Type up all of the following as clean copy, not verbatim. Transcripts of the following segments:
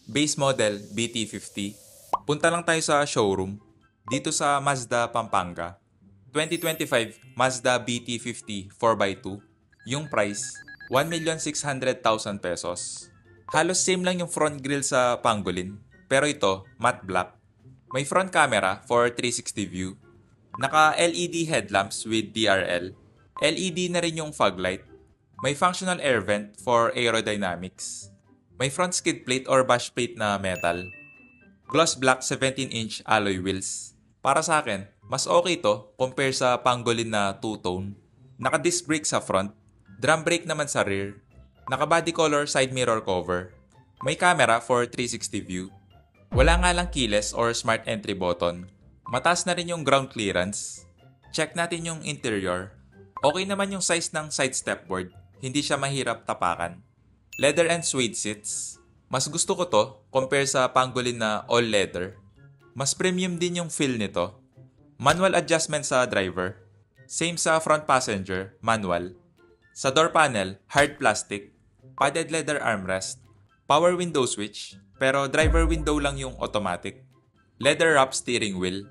Base model BT50. Punta lang tayo sa showroom. Dito sa Mazda Pampanga. 2025 Mazda BT50 4x2. Yung price, 1,600,000 pesos. Halos same lang yung front grille sa Pangolin. Pero ito, matte black. May front camera for 360 view. Naka LED headlamps with DRL. LED na rin yung fog light. May functional air vent for aerodynamics. May front skid plate or bash plate na metal. Gloss black 17-inch alloy wheels. Para sa akin, mas okay to compare sa Pangolin na two-tone. Naka-disc brake sa front, drum brake naman sa rear. Naka-body color side mirror cover. May camera for 360 view. Wala nga lang keyless or smart entry button. Mataas na rin yung ground clearance. Check natin yung interior. Okay naman yung size ng side stepboard. Hindi siya mahirap tapakan. Leather and suede seats. Mas gusto ko to compare sa Pangolin na all leather. Mas premium din yung feel nito. Manual adjustment sa driver. Same sa front passenger, manual. Sa door panel, hard plastic. Padded leather armrest. Power window switch, pero driver window lang yung automatic. Leather wrap steering wheel.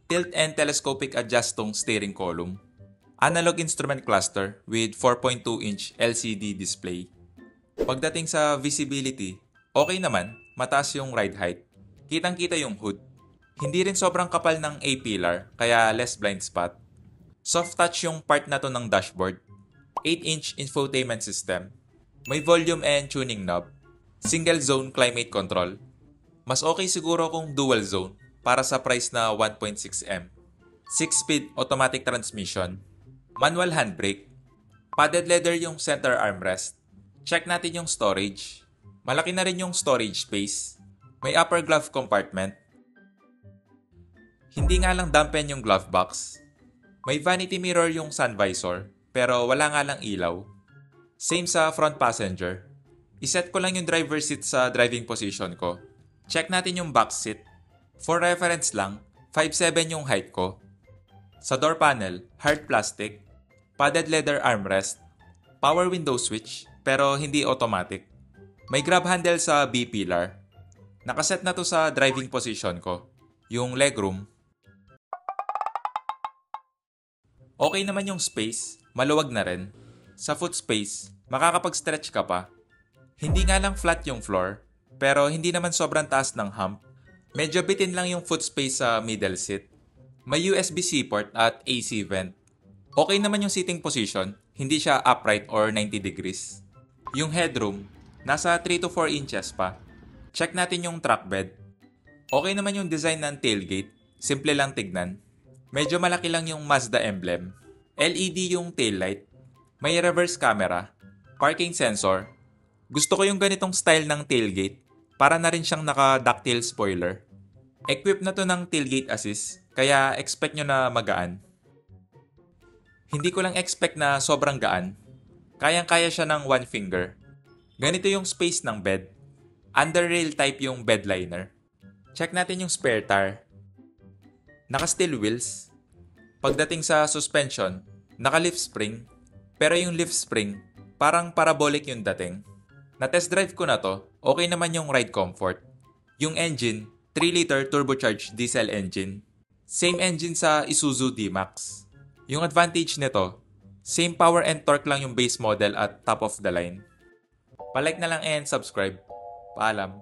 Tilt and telescopic adjustong steering column. Analog instrument cluster with 4.2-inch LCD display. Pagdating sa visibility, okay naman, mataas yung ride height. Kitang-kita yung hood. Hindi rin sobrang kapal ng A-pillar, kaya less blind spot. Soft touch yung part na to ng dashboard. 8-inch infotainment system. May volume and tuning knob. Single zone climate control. Mas okay siguro kung dual zone para sa price na 1.6M. 6-speed automatic transmission. Manual handbrake. Padded leather yung center armrest. Check natin yung storage. Malaki na rin yung storage space. May upper glove compartment. Hindi nga lang dampen yung glove box. May vanity mirror yung sun visor, pero wala nga lang ilaw. Same sa front passenger. Iset ko lang yung driver seat sa driving position ko. Check natin yung back seat. For reference lang, 5'7" yung height ko. Sa door panel, hard plastic, padded leather armrest, power window switch, pero hindi automatic. May grab handle sa B-pillar. Nakaset na to sa driving position ko. Yung legroom. Okay naman yung space, maluwag na rin. Sa foot space, makakapag-stretch ka pa. Hindi nga lang flat yung floor, pero hindi naman sobrang taas ng hump. Medyo bitin lang yung foot space sa middle seat. May USB-C port at AC vent. Okay naman yung seating position, hindi siya upright or 90 degrees. Yung headroom, nasa 3 to 4 inches pa. Check natin yung truck bed. Okay naman yung design ng tailgate, simple lang tignan. Medyo malaki lang yung Mazda emblem. LED yung taillight. May reverse camera, parking sensor. Gusto ko yung ganitong style ng tailgate, para na rin siyang naka-ducktail spoiler. Equipped na to ng tailgate assist, kaya expect nyo na magaan. Hindi ko lang expect na sobrang gaan. Kayang-kaya siya ng one finger. Ganito yung space ng bed. Under-rail type yung bed liner. Check natin yung spare tire. Naka-steel wheels. Pagdating sa suspension, naka-lift spring. Pero yung lift spring, parang parabolic yung dating. Na-test drive ko na to, okay naman yung ride comfort. Yung engine, 3-liter turbocharged diesel engine. Same engine sa Isuzu D-Max. Yung advantage nito, same power and torque lang yung base model at top of the line. Pa-like na lang and subscribe. Paalam.